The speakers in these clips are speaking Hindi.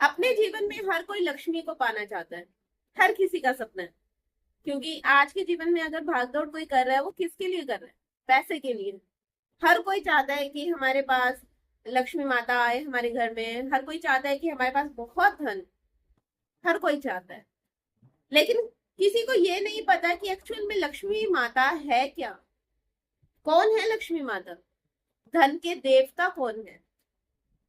अपने जीवन में हर कोई लक्ष्मी को पाना चाहता है। हर किसी का सपना है। क्योंकि आज के जीवन में अगर भागदौड़ कोई कर रहा है, वो किसके लिए कर रहा है? पैसे के लिए। हर कोई चाहता है कि हमारे पास लक्ष्मी माता आए हमारे घर में। हर कोई चाहता है कि हमारे पास बहुत धन। हर कोई चाहता है। लेकिन किसी को ये नहीं पता कि एक्चुअल में लक्ष्मी माता है क्या। कौन है लक्ष्मी माता? धन के देवता कौन है?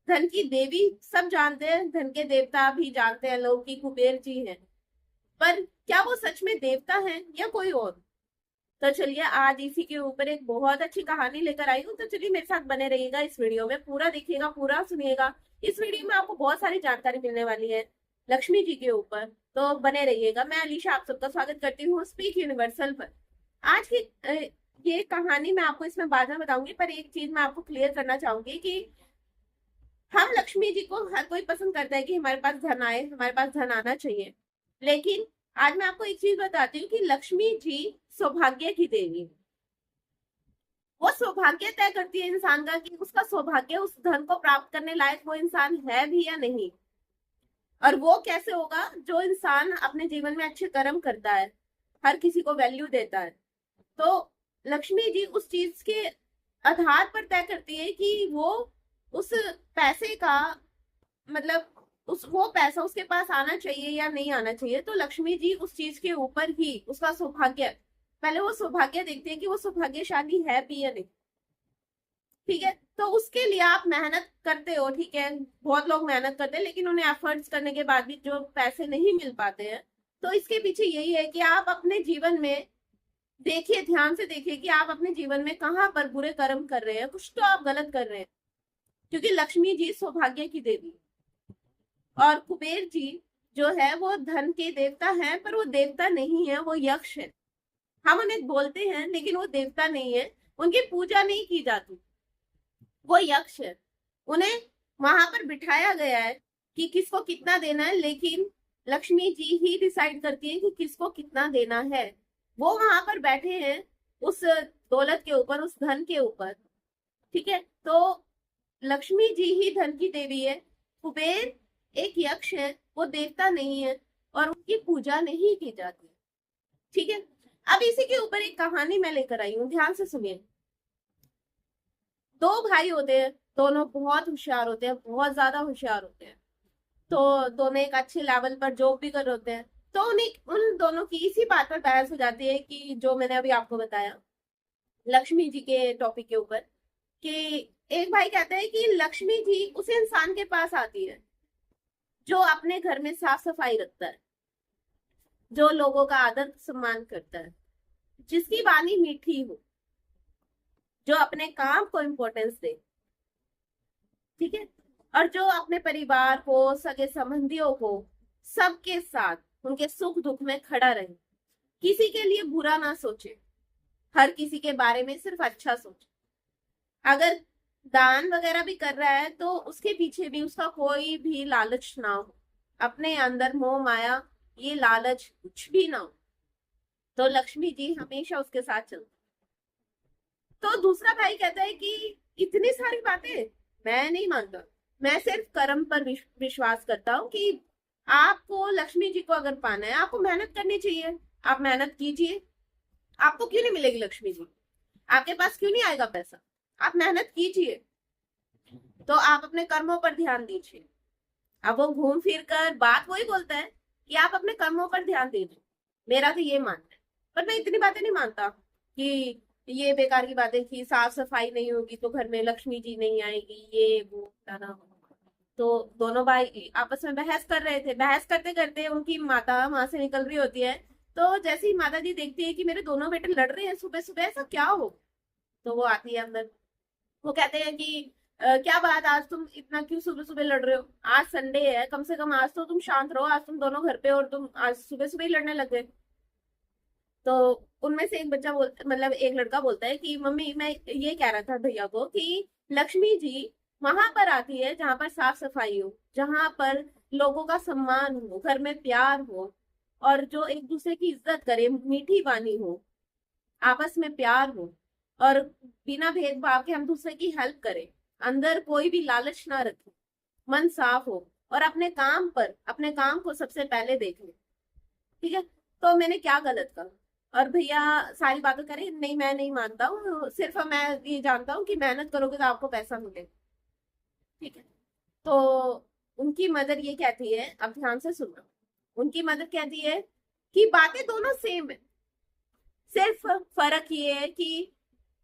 धन की देवी सब जानते हैं, धन के देवता भी जानते हैं लोग कि कुबेर जी हैं। पर क्या वो सच में देवता हैं या कोई और? तो चलिए आज इसी के ऊपर एक बहुत अच्छी कहानी लेकर आई हूँ। तो चलिए मेरे साथ बने रहिएगा, इस वीडियो में पूरा देखिएगा, पूरा सुनिएगा। इस वीडियो में आपको बहुत सारी जानकारी मिलने वाली है लक्ष्मी जी के ऊपर। तो बने रहिएगा। मैं अलीशा आप सबका स्वागत करती हूँ स्पीक यूनिवर्सल पर। आज की ये कहानी मैं आपको इसमें बाद में बताऊंगी, पर एक चीज मैं आपको क्लियर करना चाहूंगी कि हम लक्ष्मी जी को हर कोई पसंद करता है कि हमारे पास धन आए, हमारे पास धन आना चाहिए। लेकिन आज मैं आपको एक चीज बताती हूँ कि लक्ष्मी जी सौभाग्य की देवी है। वो सौभाग्य तय करती है इंसान का कि उसका सौभाग्य उस धन को प्राप्त करने लायक वो इंसान है भी या नहीं। और वो कैसे होगा? जो इंसान अपने जीवन में अच्छे कर्म करता है, हर किसी को वैल्यू देता है। तो लक्ष्मी जी उस चीज के आधार पर तय करती है कि वो उस पैसे का मतलब उस वो पैसा उसके पास आना चाहिए या नहीं आना चाहिए। तो लक्ष्मी जी उस चीज के ऊपर ही उसका सौभाग्य, पहले वो सौभाग्य देखते हैं कि वो सौभाग्यशाली है भी या नहीं। ठीक है, तो उसके लिए आप मेहनत करते हो, ठीक है, बहुत लोग मेहनत करते हैं लेकिन उन्हें एफर्ट्स करने के बाद भी जो पैसे नहीं मिल पाते हैं। तो इसके पीछे यही है कि आप अपने जीवन में देखिए, ध्यान से देखिए कि आप अपने जीवन में कहाँ पर बुरे कर्म कर रहे हैं। कुछ तो आप गलत कर रहे हैं, क्योंकि लक्ष्मी जी सौभाग्य की देवी और कुबेर जी जो है वो धन के देवता हैं, पर वो देवता नहीं है, वो यक्ष है। हम उन्हें बोलते हैं लेकिन वो देवता नहीं है, उनकी पूजा नहीं की जाती। वो यक्ष है। उन्हें वहां पर बिठाया गया है कि किसको कितना देना है, लेकिन लक्ष्मी जी ही डिसाइड करती है कि किसको कितना देना है। वो वहां पर बैठे हैं उस दौलत के ऊपर, उस धन के ऊपर। ठीक है, तो लक्ष्मी जी ही धन की देवी है। कुबेर एक यक्ष है, वो देवता नहीं है और उनकी पूजा नहीं की जाती। ठीक है, अब इसी के ऊपर एक कहानी मैं लेकर आई हूँ, ध्यान से सुनिए। दो भाई होते हैं, दोनों बहुत होशियार होते हैं, बहुत ज्यादा होशियार होते हैं। तो दोनों एक अच्छे लेवल पर जॉब भी कर रहे होते हैं। तो उन्हें उन दोनों की इसी बात पर बहस हो जाती है कि जो मैंने अभी आपको बताया लक्ष्मी जी के टॉपिक के ऊपर, कि एक भाई कहता है कि लक्ष्मी जी उस इंसान के पास आती है जो अपने घर में साफ सफाई रखता है, जो लोगों का आदर सम्मान करता है, जिसकी वाणी मीठी हो, जो अपने काम को इम्पोर्टेंस दे। ठीक है, और जो अपने परिवार को, सगे संबंधियों को, सबके साथ उनके सुख दुख में खड़ा रहे, किसी के लिए बुरा ना सोचे, हर किसी के बारे में सिर्फ अच्छा सोचे। अगर दान वगैरह भी कर रहा है तो उसके पीछे भी उसका कोई भी लालच ना हो, अपने अंदर मोह माया, ये लालच कुछ भी ना हो। तो लक्ष्मी जी हमेशा उसके साथ चलती। तो दूसरा भाई कहता है कि इतनी सारी बातें मैं नहीं मानता, मैं सिर्फ कर्म पर विश्वास करता हूँ कि आपको लक्ष्मी जी को अगर पाना है, आपको मेहनत करनी चाहिए। आप मेहनत कीजिए, आपको क्यों नहीं मिलेगी लक्ष्मी जी? आपके पास क्यों नहीं आएगा पैसा? आप मेहनत कीजिए। तो आप अपने कर्मों पर ध्यान दीजिए। अब वो घूम फिर कर बात वही बोलता है कि आप अपने कर्मों पर ध्यान दीजिए। मेरा तो ये मानना है। पर मैं इतनी बातें नहीं मानता कि ये बेकार की बातें कि साफ सफाई नहीं होगी तो घर में लक्ष्मी जी नहीं आएगी, ये वो फलाना। तो दोनों भाई आपस में बहस कर रहे थे। बहस करते करते उनकी माता वहां से निकल रही होती है। तो जैसे ही माता जी देखती है कि मेरे दोनों बेटे लड़ रहे हैं सुबह सुबह, ऐसा क्या हो? तो वो आती है अंदर। वो कहते हैं कि क्या बात, आज तुम इतना क्यों सुबह सुबह लड़ रहे हो? आज संडे है, कम से कम आज तो तुम शांत रहो, आज तुम दोनों घर पे और तुम आज सुबह सुबह ही लड़ने लग गए। तो उनमें से एक बच्चा मतलब एक लड़का बोलता है कि मम्मी मैं ये कह रहा था भैया को कि लक्ष्मी जी वहां पर आती है जहां पर साफ सफाई हो, जहां पर लोगों का सम्मान हो, घर में प्यार हो, और जो एक दूसरे की इज्जत करे, मीठी वाणी हो, आपस में प्यार हो, और बिना भेदभाव के हम दूसरे की हेल्प करें, अंदर कोई भी लालच ना रखे, मन साफ हो। और अपने काम पर, अपने काम को सबसे पहले देखें। ठीक है, तो मैंने क्या गलत कहा? और भैया सारी बातें करें, नहीं मैं नहीं मानता हूँ, सिर्फ मैं ये जानता हूँ कि मेहनत करोगे तो आपको पैसा मिलेगा। ठीक है, तो उनकी मदर ये कहती है, अब ध्यान से सुनना, उनकी मदर कहती है कि बातें दोनों सेम है, सिर्फ फर्क ये है कि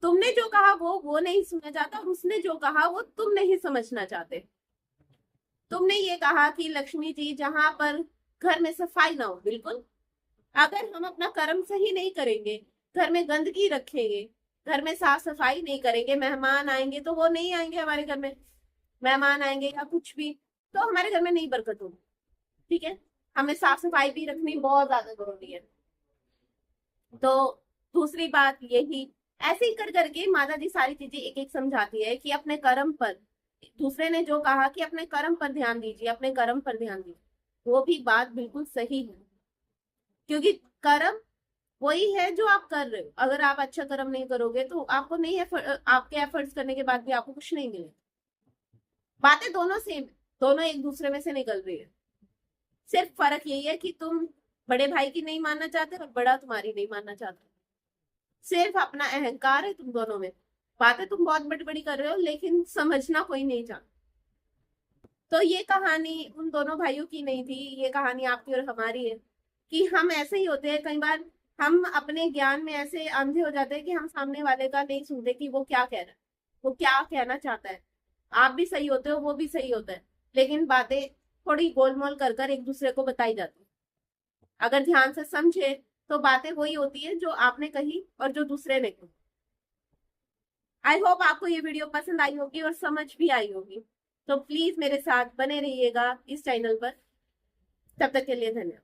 तुमने जो कहा वो नहीं सुना जाता, और उसने जो कहा वो तुम नहीं समझना चाहते। तुमने ये कहा कि लक्ष्मी जी जहां पर घर में सफाई ना हो, बिल्कुल, अगर हम अपना कर्म सही नहीं करेंगे, घर में गंदगी रखेंगे, घर में साफ सफाई नहीं करेंगे, मेहमान आएंगे तो वो नहीं आएंगे हमारे घर में, मेहमान आएंगे या कुछ भी, तो हमारे घर में नहीं बरकत होगी। ठीक है, हमें साफ सफाई भी रखनी बहुत ज्यादा जरूरी है। तो दूसरी बात यही, ऐसे ही कर करके माता जी सारी चीजें एक एक समझाती है कि अपने कर्म पर, दूसरे ने जो कहा कि अपने कर्म पर ध्यान दीजिए, अपने कर्म पर ध्यान दीजिए, वो भी बात बिल्कुल सही है। क्योंकि कर्म वही है जो आप कर रहे हो, अगर आप अच्छा कर्म नहीं करोगे तो आपको नहीं आपके एफर्ट्स करने के बाद भी आपको कुछ नहीं मिलेगा। बातें दोनों सेम, दोनों एक दूसरे में से निकल रही है, सिर्फ फर्क यही है कि तुम बड़े भाई की नहीं मानना चाहते और बड़ा तुम्हारी नहीं मानना चाहता। सिर्फ अपना अहंकार है तुम दोनों में, बातें तुम बहुत बड़ी बड़ी कर रहे हो लेकिन समझना कोई नहीं चाहता। तो ये कहानी उन दोनों भाइयों की नहीं थी, ये कहानी आपकी और हमारी है, कि हम ऐसे ही होते हैं कई बार, हम अपने ज्ञान में ऐसे अंधे हो जाते हैं कि हम सामने वाले का नहीं सुनते कि वो क्या कह रहा है, वो क्या कहना चाहता है। आप भी सही होते हो, वो भी सही होता है, लेकिन बातें थोड़ी गोलमोल कर कर एक दूसरे को बताई जाती है। अगर ध्यान से समझे तो बातें वही होती है जो आपने कही और जो दूसरे ने कही। आई होप आपको ये वीडियो पसंद आई होगी और समझ भी आई होगी। तो प्लीज मेरे साथ बने रहिएगा इस चैनल पर। तब तक के लिए धन्यवाद।